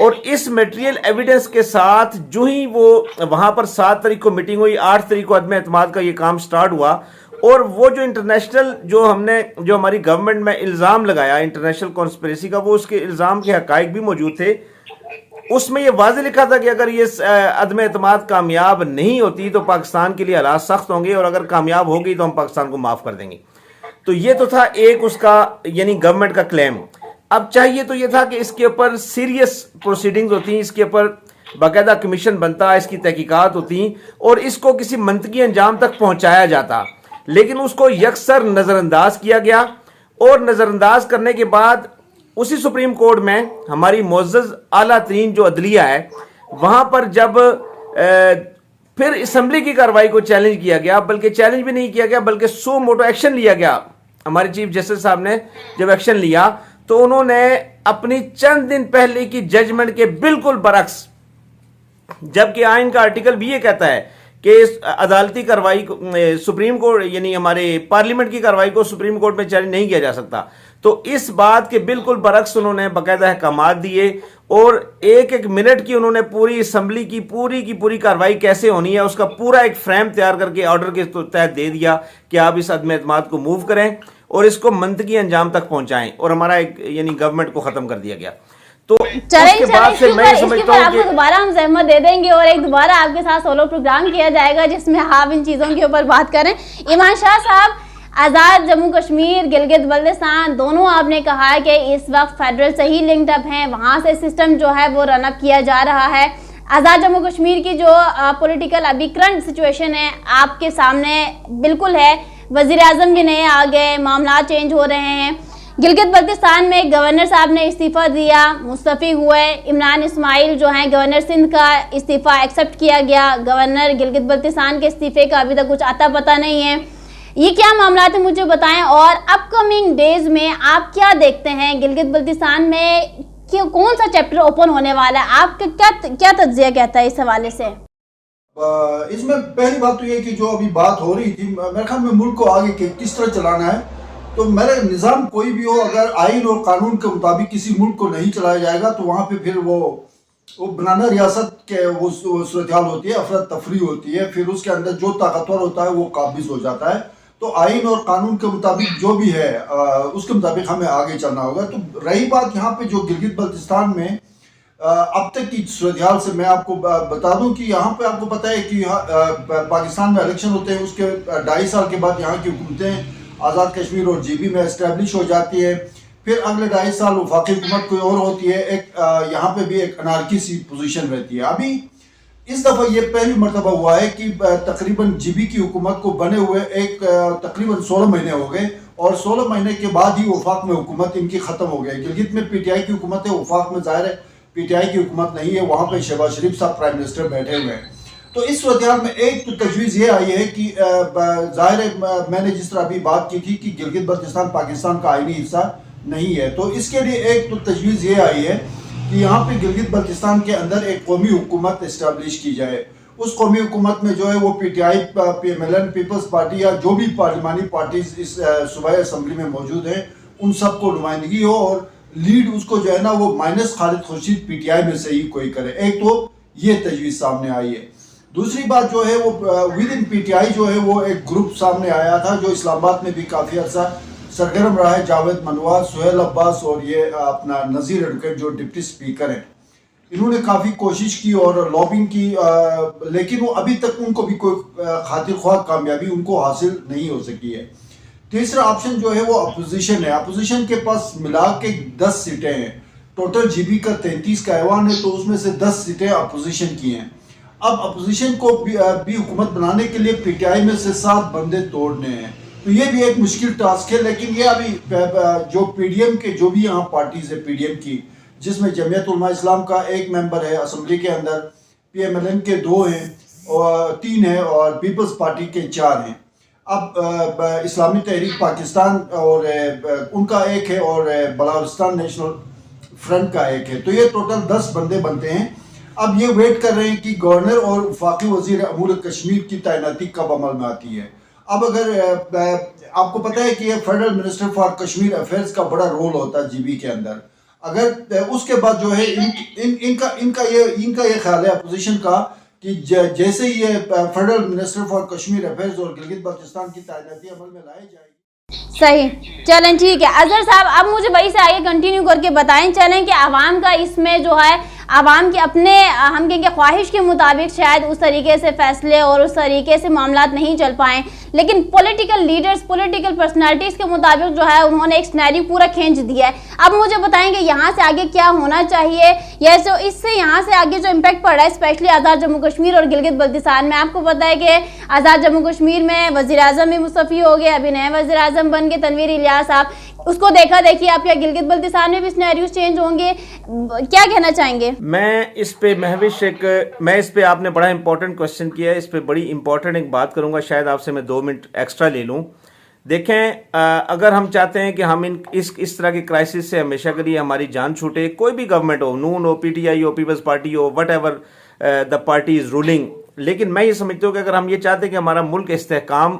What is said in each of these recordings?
اور اس material evidence کے ساتھ جو ہی وہ وہاں پر 7 تاریخ کو میٹنگ ہوئی، 8 تاریخ کو عدم اعتماد کا یہ کام سٹارٹ ہوا، اور وہ جو انٹرنیشنل جو ہماری گورنمنٹ میں الزام لگایا انٹرنیشنل کانسپریسی کا، وہ اس کے الزام کے حقائق بھی موجود تھے. اس میں یہ واضح لکھا تھا کہ اگر یہ عدم اعتماد کامیاب نہیں ہوتی تو پاکستان کے لیے حالات سخت ہوں گے، اور اگر کامیاب ہو گئی تو ہم پاکستان کو معاف کر دیں گے. تو یہ تو تھا ایک اس کا یعنی گورنمنٹ کا کلیم. اب چاہیے تو یہ تھا کہ اس کے اوپر سیریس پروسیڈنگز ہوتی ہیں، اس کے اوپر باقاعدہ کمیشن بنتا، اس کی تحقیقات ہوتی اور اس کو کسی منطقی انجام تک پہنچایا جاتا، لیکن اس کو یکسر نظر انداز کیا گیا. اور نظر انداز کرنے کے بعد اسی سپریم کورٹ میں ہماری معزز اعلیٰ ترین جو عدلیہ ہے، وہاں پر جب پھر اسمبلی کی کارروائی کو چیلنج کیا گیا، بلکہ چیلنج بھی نہیں کیا گیا بلکہ سو موٹو ایکشن لیا گیا. ہمارے چیف جسٹس صاحب نے جب ایکشن لیا تو انہوں نے اپنی چند دن پہلے کی ججمنٹ کے بالکل برعکس، جبکہ آئین کا آرٹیکل بھی یہ کہتا ہے کہ عدالتی کارروائی کو سپریم کورٹ یعنی ہمارے پارلیمنٹ کی کارروائی کو سپریم کورٹ میں چیلنج نہیں کیا جا سکتا، تو اس بات کے بالکل برعکس انہوں نے باقاعدہ احکامات دیے اور ایک ایک منٹ کی انہوں نے پوری اسمبلی کی پوری کارروائی کیسے ہونی ہے اس کا پورا ایک فریم تیار کر کے آرڈر کے تحت دے دیا کہ آپ اس عدم اعتماد کو موو کریں اور اس کو منطقی انجام تک پہنچائیں، اور ہمارا ایک یعنی گورنمنٹ کو ختم کر دیا گیا. تو اس کے بعد سے میں سمجھتا ہوں کہ دوبارہ ہم زحمت دے دیں گے اور ایک دوبارہ آپ کے ساتھ سولو پروگرام کیا جائے گا جس میں آپ ان چیزوں کے اوپر بات کریں. ایمان شاہ صاحب، آزاد جموں کشمیر، گلگت بلتستان دونوں آپ نے کہا ہے کہ اس وقت فیڈرل سے ہی لنکڈ اپ ہیں، وہاں سے سسٹم جو ہے وہ رن اپ کیا جا رہا ہے. آزاد جموں کشمیر کی جو پولیٹیکل ابھی کرنٹ سچویشن ہے آپ کے سامنے بالکل ہے، وزیر اعظم بھی نئے آ گئے، معاملات چینج ہو رہے ہیں. گلگت بلتستان میں گورنر صاحب نے استعفیٰ دیا، مستعفی ہوئے. عمران اسماعیل جو ہیں گورنر سندھ کا استعفیٰ ایکسیپٹ کیا گیا. گورنر گلگت بلتستان کے استعفے کا ابھی تک کچھ آتا پتہ نہیں ہے. یہ کیا معاملات ہیں مجھے بتائیں، اور اپ کمنگ ڈیز میں آپ کیا دیکھتے ہیں گلگت بلتستان میں کون سا چیپٹر اوپن ہونے والا ہے؟ آپ کا کیا تجزیہ کہتا ہے اس حوالے سے؟ اس میں پہلی بات تو یہ کہ جو ابھی بات ہو رہی تھی میرے خیال میں ملک کو آگے کس طرح چلانا ہے، تو میرا نظام کوئی بھی ہو اگر آئین اور قانون کے مطابق کسی ملک کو نہیں چلایا جائے گا تو وہاں پہ پھر وہ بنانا ریاست کے وہ صورتحال ہوتی ہے، افراتفری ہوتی ہے، پھر اس کے اندر جو طاقتور ہوتا ہے وہ قابض ہو جاتا ہے. تو آئین اور قانون کے مطابق جو بھی ہے اس کے مطابق ہمیں آگے چلنا ہوگا. تو رہی بات یہاں پہ جو گلگت بلتستان میں اب تک کی صورتحال سے میں آپ کو بتا دوں کہ یہاں پہ آپ کو پتہ ہے کہ پاکستان میں الیکشن ہوتے ہیں، اس کے 2.5 سال کے بعد یہاں کی حکومتیں آزاد کشمیر اور جی بی میں اسٹیبلش ہو جاتی ہے. پھر اگلے 2.5 سال وفاقی حکومت کوئی اور ہوتی ہے، ایک یہاں پہ بھی ایک انارکی سی پوزیشن رہتی ہے. ابھی اس دفعہ یہ پہلی مرتبہ ہوا ہے کہ تقریباً جی بی کی حکومت کو بنے ہوئے تقریباً 16 مہینے ہو گئے، اور 16 مہینے کے بعد ہی وفاق میں حکومت ان کی ختم ہو گئی. گلگت میں پی ٹی آئی کی حکومت ہے، وفاق میں ظاہر ہے پی ٹی آئی کی حکومت نہیں ہے، وہاں پہ شہباز شریف صاحب پرائم منسٹر بیٹھے ہوئے ہیں. تو اس صورتحال میں ایک تو تجویز یہ آئی ہے کہ ظاہر ہے میں نے جس طرح ابھی بات کی تھی کہ گلگت بلتستان پاکستان کا آئینی حصہ نہیں ہے، تو اس کے لیے ایک تو تجویز یہ آئی ہے کہ یہاں پہ گلگت بلتستان کے اندر ایک قومی حکومت اسٹیبلش کی جائے. اس قومی حکومت میں جو ہے وہ P T I, P M L N, Peoples Party یا جو بھی پارلیمانی پارٹیز اس صوبائی اسمبلی میں موجود ہیں ان سب کو نمائندگی ہو، اور لیڈ اس کو جو ہے نا وہ مائنس خالد خورشید پی ٹی آئی میں سے ہی کوئی کرے. ایک تو یہ تجویز سامنے آئی ہے. دوسری بات جو ہے وہ ود ان پی ٹی آئی جو ہے وہ ایک گروپ سامنے آیا تھا جو اسلام آباد میں بھی کافی عرصہ سرگرم رہا ہے، جاوید منوار، سہیل عباس اور یہ اپنا نذیر ایڈوکیٹ جو ڈپٹی سپیکر ہیں. انہوں نے کافی کوشش کی اور لابنگ کی، لیکن وہ ابھی تک ان کو بھی کوئی خاطر خواہ کامیابی ان کو حاصل نہیں ہو سکی ہے. تیسرا آپشن جو ہے وہ اپوزیشن ہے. اپوزیشن کے پاس ملا کے 10 سیٹیں ہیں. ٹوٹل جی بی کا 33 کا ایوان ہے، تو اس میں سے 10 سیٹیں اپوزیشن کی ہیں. اب اپوزیشن کو بھی حکومت بنانے کے لیے پی ٹی آئی میں سے 7 بندے توڑنے ہیں، تو یہ بھی ایک مشکل ٹاسک ہے. لیکن یہ ابھی جو پی ڈی ایم کے جو بھی یہاں پارٹیز ہے پی ڈی ایم کی، جس میں جمعیت علماء اسلام کا 1 ممبر ہے اسمبلی کے اندر، پی ایم ایل این کے 2 ہیں اور 3 ہیں، اور پیپلز پارٹی کے 4 ہیں. اب اسلامی تحریک پاکستان اور ان کا 1 ہے، اور بلوچستان نیشنل فرنٹ کا 1 ہے. تو یہ ٹوٹل 10 بندے بنتے ہیں. اب یہ ویٹ کر رہے ہیں کہ گورنر اور وفاقی وزیر امور کشمیر کی تعیناتی کب عمل میں آتی ہے. اب اگر آپ کو پتہ ہے کہ یہ federal minister for Kashmir affairs کا بڑا رول ہوتا ہے جی بی کے اندر. اگر اس کے بعد جو ہے ان کا یہ خیال ہے اپوزیشن کا کہ جیسے یہ federal minister for Kashmir affairs اور گلگت بلتستان کی تعیناتی عمل میں لائی جائے گی. صحیح, چلیں ٹھیک ہے. اظہر صاحب اب مجھے وہی سے آگے کنٹینیو کر کے بتائیں چلیں کہ عوام کا اس میں جو ہے عوام کے اپنے ہم کہیں کہ خواہش کے مطابق شاید اس طریقے سے فیصلے اور اس طریقے سے معاملات نہیں چل پائیں, لیکن پولیٹیکل لیڈرز پولیٹیکل پرسنالٹیز کے مطابق جو ہے انہوں نے ایک سینیریو پورا کھینچ دیا ہے. اب مجھے بتائیں کہ یہاں سے آگے کیا ہونا چاہیے, یا جو اس سے یہاں سے آگے جو امپیکٹ پڑ رہا ہے اسپیشلی آزاد جموں کشمیر اور گلگت بلتستان میں. آپ کو پتہ ہے کہ آزاد جموں کشمیر میں وزیر اعظم بھی مستعفی ہو گئے, ابھی نئے وزیر اعظم بن گئے تنویر الیاس صاحب, اس کو دیکھا دیکھیے آپ کیا گلگت بلتستان میں بھی سینیریوز چینج ہوں گے, کیا کہنا چاہیں گے؟ میں اس پہ آپ نے بڑا امپورٹنٹ کوشچن کیا ہے, اس پہ بڑی امپورٹنٹ ایک بات کروں گا, شاید آپ سے میں 2 منٹ ایکسٹرا لے لوں. دیکھیں اگر ہم چاہتے ہیں کہ ہم اس طرح کی کرائسس سے ہمیشہ کے لیے ہماری جان چھوٹے, کوئی بھی گورنمنٹ ہو, نون ہو, پی ٹی آئی ہو, پیپلز پارٹی ہو, whatever the party is ruling, لیکن میں یہ سمجھتا ہوں کہ اگر ہم یہ چاہتے ہیں کہ ہمارا ملک استحکام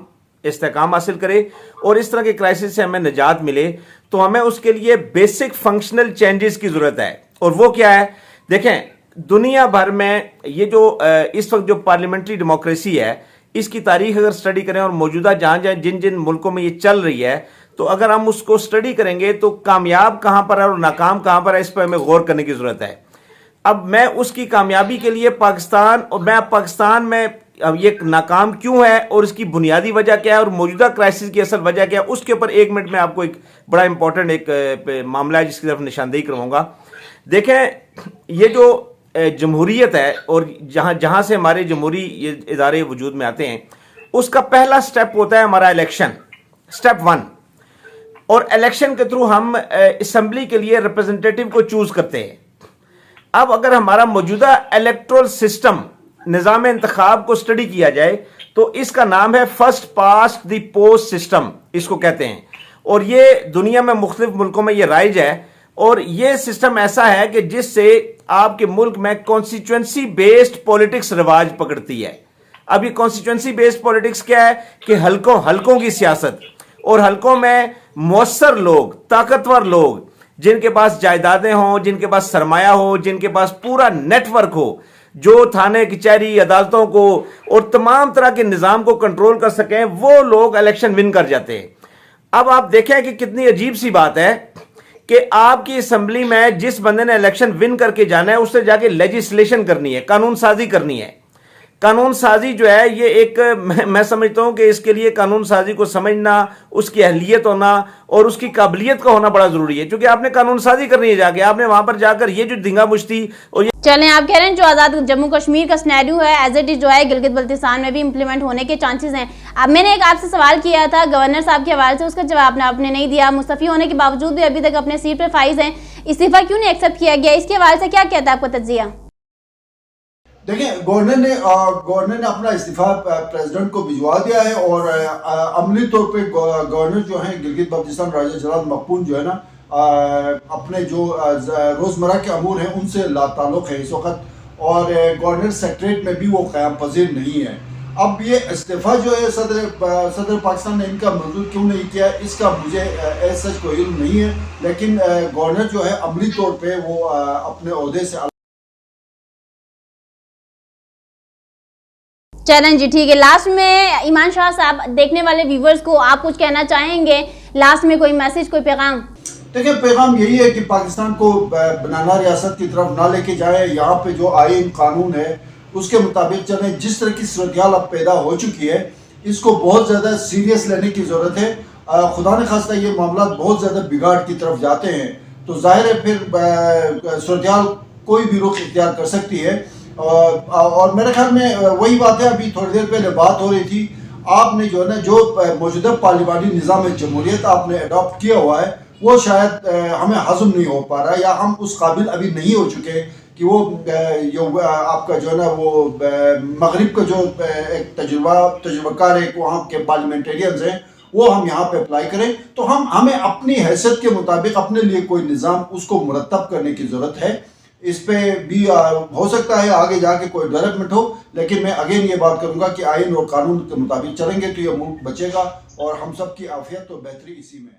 حاصل کرے اور اس طرح کے کرائسس سے ہمیں نجات ملے, تو ہمیں اس کے لیے بیسک فنکشنل چینجز کی ضرورت ہے. اور وہ کیا ہے؟ دیکھیں دنیا بھر میں یہ جو اس وقت جو پارلیمنٹری ڈیموکریسی ہے, اس کی تاریخ اگر سٹڈی کریں اور موجودہ جن ملکوں میں یہ چل رہی ہے, تو اگر ہم اس کو سٹڈی کریں گے تو کامیاب کہاں پر ہے اور ناکام کہاں پر ہے, اس پہ ہمیں غور کرنے کی ضرورت ہے. اب میں اس کی کامیابی کے لیے پاکستان میں یہ ناکام کیوں ہے اور اس کی بنیادی وجہ کیا ہے اور موجودہ کرائسس کی اصل وجہ کیا ہے, اس کے اوپر 1 منٹ میں آپ کو ایک بڑا امپورٹنٹ ایک معاملہ ہے جس کی طرف نشاندہی کرواؤں گا. دیکھیں یہ جو جمہوریت ہے اور جہاں سے ہمارے جمہوری یہ ادارے وجود میں آتے ہیں, اس کا پہلا سٹیپ ہوتا ہے ہمارا الیکشن, سٹیپ 1. اور الیکشن کے تھرو ہم اسمبلی کے لیے ریپرزنٹیٹیو کو چوز کرتے ہیں. اب اگر ہمارا موجودہ الیکٹرل سسٹم نظام انتخاب کو سٹڈی کیا جائے تو اس کا نام ہے first past the post system, اس کو کہتے ہیں, اور یہ دنیا میں مختلف ملکوں میں یہ رائج ہے. اور یہ سسٹم ایسا ہے کہ جس سے آپ کے ملک میں کانسٹیچوئنسی بیسڈ پولیٹکس رواج پکڑتی ہے. اب یہ کانسٹیچوئنسی بیسڈ پولیٹکس کیا ہے کہ حلقوں کی سیاست, اور حلقوں میں مؤثر لوگ, طاقتور لوگ, جن کے پاس جائیدادیں ہوں, جن کے پاس سرمایہ ہو, جن کے پاس پورا نیٹ ورک ہو, جو تھانے کچہری عدالتوں کو اور تمام طرح کے نظام کو کنٹرول کر سکیں, وہ لوگ الیکشن ون کر جاتے ہیں. اب آپ دیکھیں کہ کتنی عجیب سی بات ہے کہ آپ کی اسمبلی میں جس بندے نے الیکشن ون کر کے جانا ہے, اس سے جا کے لیجسلیشن کرنی ہے, قانون سازی کرنی ہے. قانون سازی جو ہے یہ ایک میں سمجھتا ہوں کہ اس کے لیے قانون سازی کو سمجھنا, اس کی اہلیت ہونا اور اس کی قابلیت کا ہونا بڑا ضروری ہے, کیونکہ آپ نے قانون سازی کرنی ہے جا کے, آپ نے وہاں پر جا کر یہ جو دھنگا مشتی اور چلیں آپ کہہ رہے ہیں جو آزاد جموں کشمیر کا سینیریو ہے ایز اٹ از جو ہے گلگت بلتستان میں بھی امپلیمنٹ ہونے کے چانسز ہیں. اب میں نے ایک آپ سے سوال کیا تھا گورنر صاحب کے حوالے سے, اس کا جواب آپ نے نہیں دیا. مستعفی ہونے کے باوجود بھی ابھی تک اپنے سیٹ پہ فائز ہیں, استعفیٰ کیوں نہیں ایکسیپٹ کیا گیا, اس کے حوالے سے کیا کہتا ہے آپ کا تجزیہ؟ دیکھیں گورنر نے اپنا استعفیٰ پریزیڈنٹ کو بھجوا دیا ہے, اور عملی طور پہ گورنر جو ہیں گلگت بلتستان راجہ جلال مقپون جو ہے نا, اپنے جو روزمرہ کے امور ہیں ان سے لا تعلق ہے اس وقت, اور گورنر سیکریٹریٹ میں بھی وہ قیام پذیر نہیں ہے. اب یہ استعفیٰ جو ہے صدر پاکستان نے ان کا منظور کیوں نہیں کیا, اس کا مجھے ایسا کوئی علم نہیں ہے, لیکن گورنر جو ہے عملی طور پہ وہ اپنے عہدے سے چلیں جی ٹھیک ہے. لاسٹ میں ایمان شاہ صاحب دیکھنے والے ویورز کو آپ کچھ کہنا چاہیں گے, لاسٹ میں کوئی میسج, کوئی پیغام؟ دیکھیں پیغام یہی ہے کہ پاکستان کو بنانا ریاست کی طرف نہ لے کے جائیں, یہاں پہ جو آئین قانون ہے اس کے مطابق چلیں. جس طرح کی صورتحال اب پیدا ہو چکی ہے اس کو بہت زیادہ سیریس لینے کی ضرورت ہے. خدا نہ خواستہ یہ معاملات بہت زیادہ بگاڑ کی طرف جاتے ہیں تو ظاہر ہے پھر صورتحال کوئی بھی رخ اختیار کر سکتی ہے. اور میرے خیال میں وہی بات ہے, ابھی تھوڑی دیر پہلے بات ہو رہی تھی, آپ نے جو ہے نا جو موجودہ پارلیمانی نظام جمہوریت آپ نے اڈاپٹ کیا ہوا ہے وہ شاید ہمیں ہضم نہیں ہو پا رہا, یا ہم اس قابل ابھی نہیں ہو چکے کہ وہ آپ کا جو ہے نا وہ مغرب کا جو ایک تجربہ کار ایک وہاں کے پارلیمنٹیرینز ہیں وہ ہم یہاں پہ اپلائی کریں. تو ہمیں اپنی حیثیت کے مطابق اپنے لیے کوئی نظام اس کو مرتب کرنے کی ضرورت ہے. اس پہ بھی ہو سکتا ہے آگے جا کے کوئی ڈیولپمنٹ ہو, لیکن میں اگین یہ بات کروں گا کہ آئین اور قانون کے مطابق چلیں گے تو یہ ملک بچے گا, اور ہم سب کی عافیت اور بہتری اسی میں ہے.